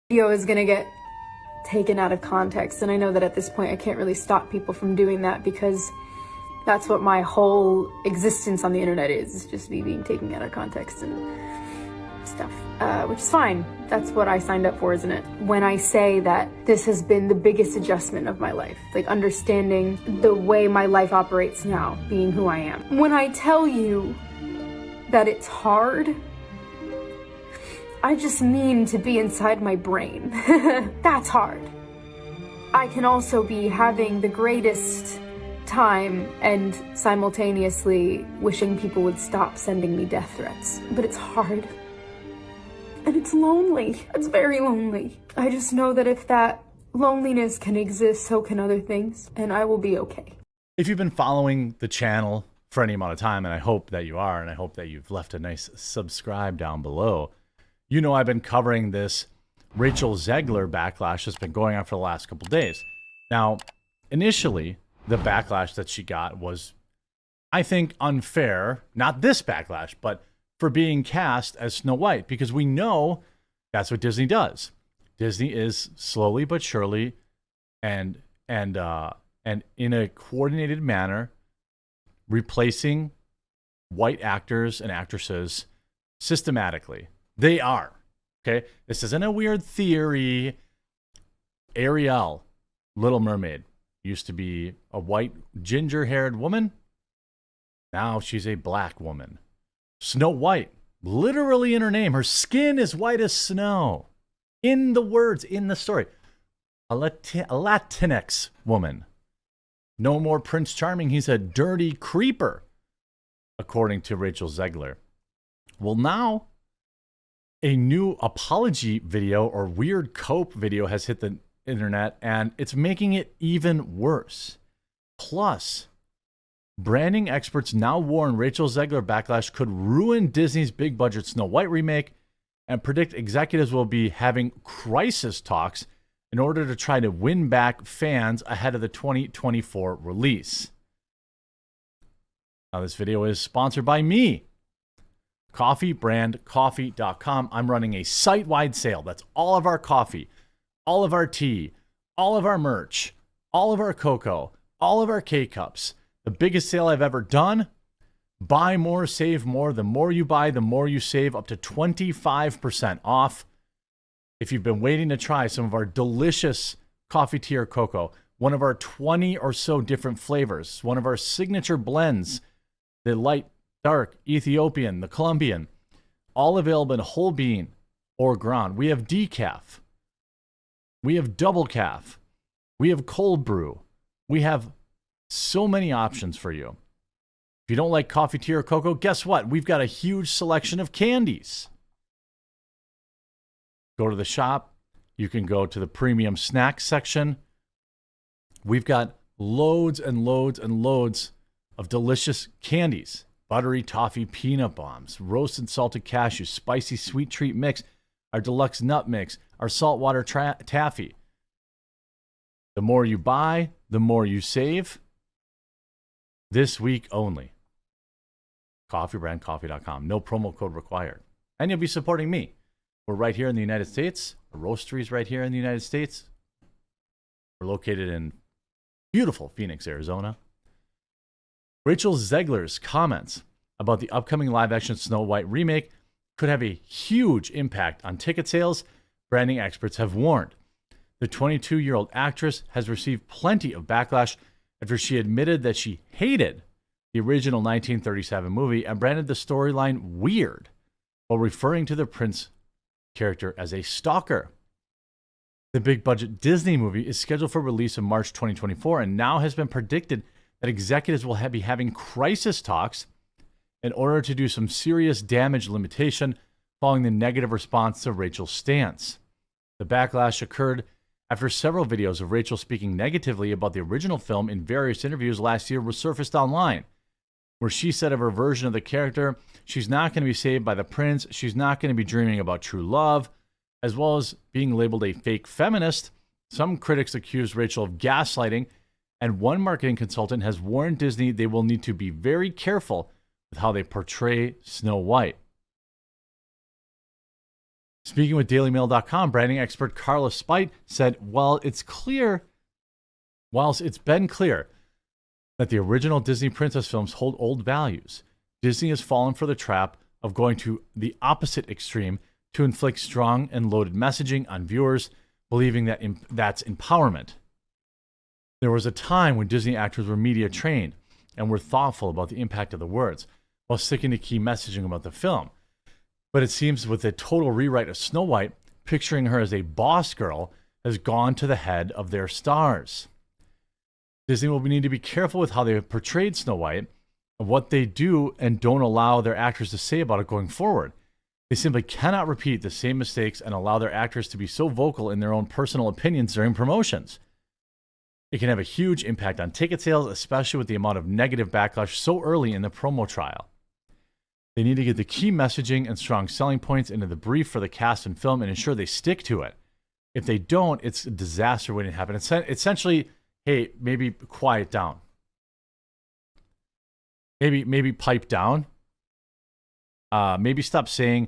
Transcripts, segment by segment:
video is gonna get taken out of context, and I know that at this point I can't really stop people from doing that because that's what my whole existence on the internet is just me being taken out of context and stuff, which is fine. That's what I signed up for, isn't it? When I say that this has been the biggest adjustment of my life, like understanding the way my life operates now, being who I am. When I tell you that it's hard, I just mean to be inside my brain. That's hard. I can also be having the greatest time and simultaneously wishing people would stop sending me death threats. But it's hard. And it's lonely. It's very lonely. I just know that if that loneliness can exist, so can other things, and I will be okay. If you've been following the channel for any amount of time, and I hope that you are, and I hope that you've left a nice subscribe down below, you know I've been covering this Rachel Zegler backlash that's been going on for the last couple days. Now, initially, the backlash that she got was, I think, unfair. Not this backlash, but for being cast as Snow White, because we know that's what Disney does. Disney is slowly but surely and in a coordinated manner replacing white actors and actresses systematically. They are. Okay? This isn't a weird theory. Ariel, Little Mermaid, used to be a white ginger-haired woman. Now she's a black woman. Snow White, literally in her name, her skin is white as snow. In the words, in the story. A Latinx woman. No more Prince Charming, he's a dirty creeper, according to Rachel Zegler. Well, now a new apology video or weird cope video has hit the internet, and it's making it even worse. Plus, branding experts now warn Rachel Zegler backlash could ruin Disney's big budget Snow White remake and predict executives will be having crisis talks in order to try to win back fans ahead of the 2024 release. Now, this video is sponsored by me. Coffeebrandcoffee.com. I'm running a site-wide sale. That's all of our coffee, all of our tea, all of our merch, all of our cocoa, all of our K-Cups. The biggest sale I've ever done. Buy more, save more. The more you buy, the more you save, up to 25% off. If you've been waiting to try some of our delicious coffee, tea, or cocoa, one of our 20 or so different flavors, one of our signature blends, the light, dark, Ethiopian, the Colombian, all available in whole bean or ground. We have decaf. We have double calf. We have cold brew. We have so many options for you. If you don't like coffee, tea, or cocoa, guess what? We've got a huge selection of candies. Go to the shop. You can go to the premium snacks section. We've got loads and loads and loads of delicious candies. Buttery toffee peanut bombs, roasted salted cashews, spicy sweet treat mix, our deluxe nut mix, our saltwater taffy. The more you buy, the more you save. This week only. Coffeebrandcoffee.com. No promo code required. And you'll be supporting me. We're right here in the United States. Our roastery's right here in the United States. We're located in beautiful Phoenix, Arizona. Rachel Zegler's comments about the upcoming live-action Snow White remake could have a huge impact on ticket sales, branding experts have warned. The 22-year-old actress has received plenty of backlash after she admitted that she hated the original 1937 movie and branded the storyline weird while referring to the prince character as a stalker. The big-budget Disney movie is scheduled for release in March 2024 and now has been predicted that executives will be having crisis talks in order to do some serious damage limitation following the negative response to Rachel's stance. The backlash occurred after several videos of Rachel speaking negatively about the original film in various interviews last year resurfaced online, where she said of her version of the character, she's not going to be saved by the prince, she's not going to be dreaming about true love, as well as being labeled a fake feminist. Some critics accused Rachel of gaslighting, and one marketing consultant has warned Disney they will need to be very careful with how they portray Snow White. Speaking with DailyMail.com, branding expert Carla Spite said, whilst it's been clear that the original Disney princess films hold old values, Disney has fallen for the trap of going to the opposite extreme to inflict strong and loaded messaging on viewers, believing that that's empowerment. There was a time when Disney actors were media trained and were thoughtful about the impact of the words while sticking to key messaging about the film. But it seems with a total rewrite of Snow White, picturing her as a boss girl has gone to the head of their stars. Disney will need to be careful with how they have portrayed Snow White and what they do and don't allow their actors to say about it going forward. They simply cannot repeat the same mistakes and allow their actors to be so vocal in their own personal opinions during promotions. It can have a huge impact on ticket sales, especially with the amount of negative backlash so early in the promo trial. They need to get the key messaging and strong selling points into the brief for the cast and film and ensure they stick to it. If they don't, it's a disaster waiting to happen. Essentially, hey, maybe quiet down. Maybe pipe down. Maybe stop saying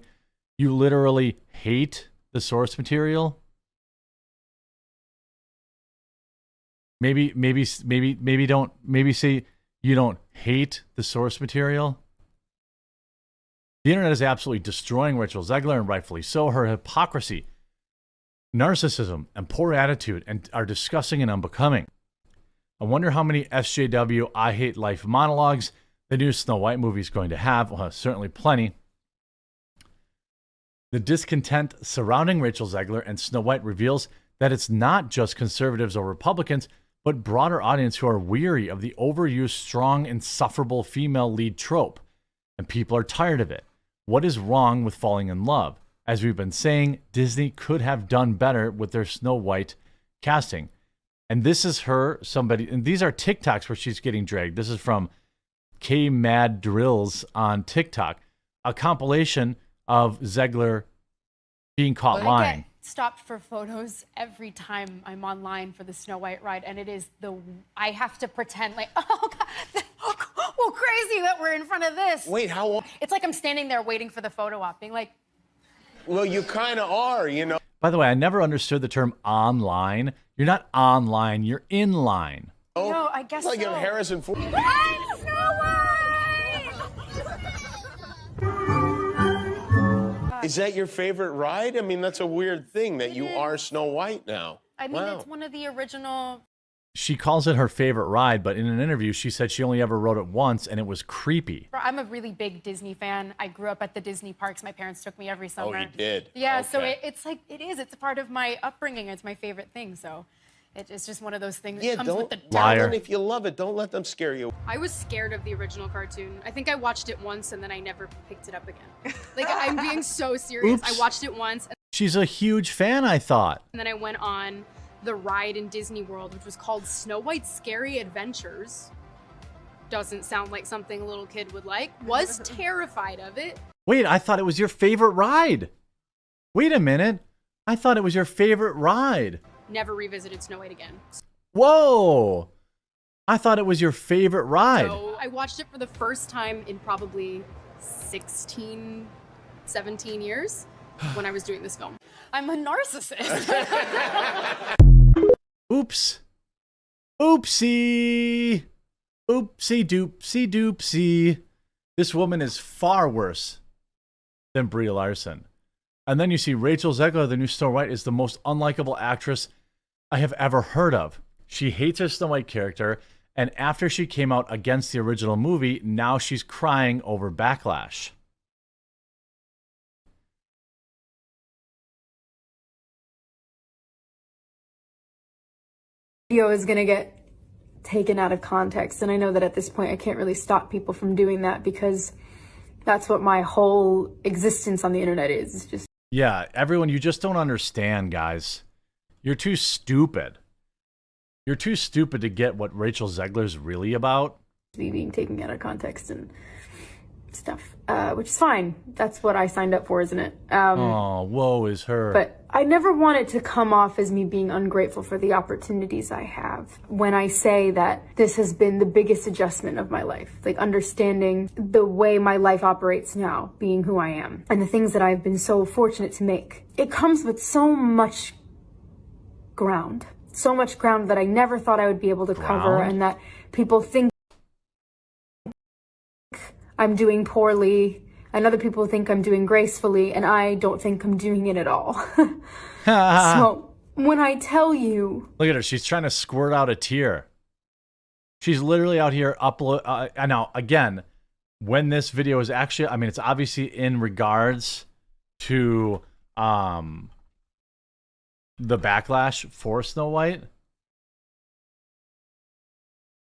you literally hate the source material. Maybe say you don't hate the source material. The internet is absolutely destroying Rachel Zegler, and rightfully so. Her hypocrisy, narcissism, and poor attitude are disgusting and unbecoming. I wonder how many SJW I hate life monologues the new Snow White movie is going to have. Well, certainly plenty. The discontent surrounding Rachel Zegler and Snow White reveals that it's not just conservatives or Republicans, but broader audience who are weary of the overused, strong, insufferable female lead trope. And people are tired of it. What is wrong with falling in love? As we've been saying, Disney could have done better with their Snow White casting. And this is and these are TikToks where she's getting dragged. This is from K Mad Drills on TikTok, a compilation of Zegler being caught lying. I get stopped for photos every time I'm online for the Snow White ride, and it is I have to pretend like, oh God, well, crazy that we're in front of this. Wait, how long? It's like I'm standing there waiting for the photo op, being like, well, you kind of are, you know. By the way, I never understood the term online. You're not online, you're in line. no, I guess It's like so. if Harrison Ford. I'm Snow White! Is that your favorite ride? I mean, that's a weird thing that you are Snow White now. I mean, Wow. it's one of the original. She calls it her favorite ride, but in an interview, she said she only ever rode it once, and it was creepy. I'm a really big Disney fan. I grew up at the Disney parks. My parents took me every summer. Oh, you did? Yeah, so Okay. it's like, it's a part of my upbringing. It's my favorite thing, so it's just one of those things Yeah, that comes with don't the tell Liar. them if you love it. Don't let them scare you. I was scared of the original cartoon. I think I watched it once and then I never picked it up again. Like, I'm being so serious. Oops. I watched it once She's a huge fan, I thought. and then I went on the ride in Disney World, which was called Snow White's Scary Adventures. Doesn't sound like something a little kid would like. Was terrified of it. Wait, I thought it was your favorite ride. Wait a minute. I thought it was your favorite ride. Never revisited Snow White again. Whoa. I thought it was your favorite ride. So I watched it for the first time in probably 16, 17 years when I was doing this film. I'm a narcissist. Oops. Oopsie. Oopsie doopsie doopsie. This woman is far worse than Brie Larson. And then you see Rachel Zegler, the new Snow White, is the most unlikable actress I have ever heard of. She hates her Snow White character, and after she came out against the original movie, now she's crying over backlash. Video is going to get taken out of context, and I know that at this point I can't really stop people from doing that because that's what my whole existence on the internet is. It's just Yeah, everyone, you just don't understand, guys. You're too stupid. You're too stupid to get what Rachel Zegler's really about. me being taken out of context, and stuff, which is fine. That's what I signed up for, isn't it? Oh, woe is her. But I never want it to come off as me being ungrateful for the opportunities I have when I say that this has been the biggest adjustment of my life. Like understanding the way my life operates now, being who I am, and the things that I've been so fortunate to make. It comes with so much ground that I never thought I would be able to cover, and that people think I'm doing poorly, and other people think I'm doing gracefully, and I don't think I'm doing it at all. So when I tell you... Look at her. She's trying to squirt out a tear. She's literally out here now, again, when this video is actually... I mean, it's obviously in regards to the backlash for Snow White.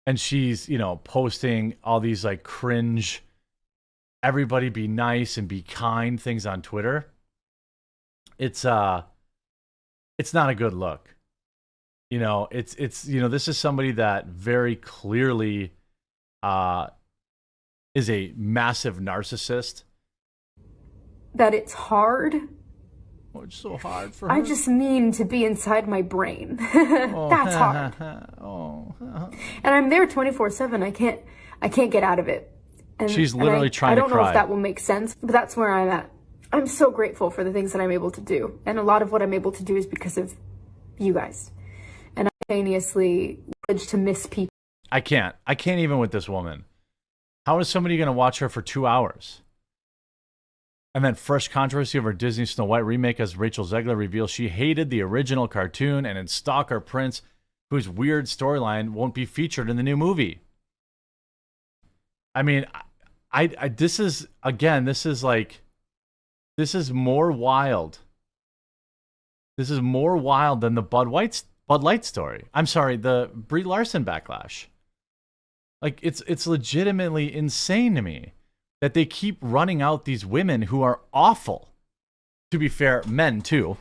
And she's, you know, posting all these, like, cringe... everybody be nice and be kind things on Twitter. It's not a good look. You know, it's you know, this is somebody that very clearly is a massive narcissist. That it's hard. Oh, it's so hard for her. I just mean to be inside my brain. That's hard. And I'm there 24/7. I can't get out of it. And, she's literally trying to cry. I don't know if that will make sense, but that's where I'm at. I'm so grateful for the things that I'm able to do. And a lot of what I'm able to do is because of you guys. And I'm simultaneously privileged to miss people. I can't even with this woman. How is somebody going to watch her for 2 hours? And then fresh controversy over Disney Snow White remake as Rachel Zegler reveals she hated the original cartoon and in Stalker Prince, whose weird storyline won't be featured in the new movie. I mean, this is more wild. This is more wild than the Bud Light story. I'm sorry, the Brie Larson backlash. Like, it's legitimately insane to me that they keep running out these women who are awful. To be fair, men too.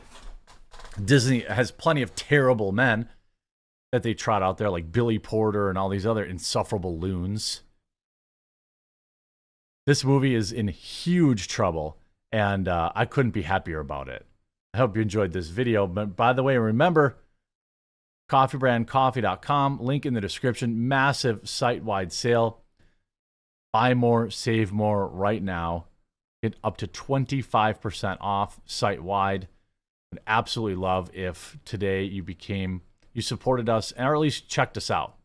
Disney has plenty of terrible men that they trot out there, like Billy Porter and all these other insufferable loons. This movie is in huge trouble, and I couldn't be happier about it. I hope you enjoyed this video. But by the way, remember, coffeebrandcoffee.com, link in the description, massive site-wide sale. Buy more, save more right now. Get up to 25% off site-wide. Would absolutely love if today you supported us, or at least checked us out.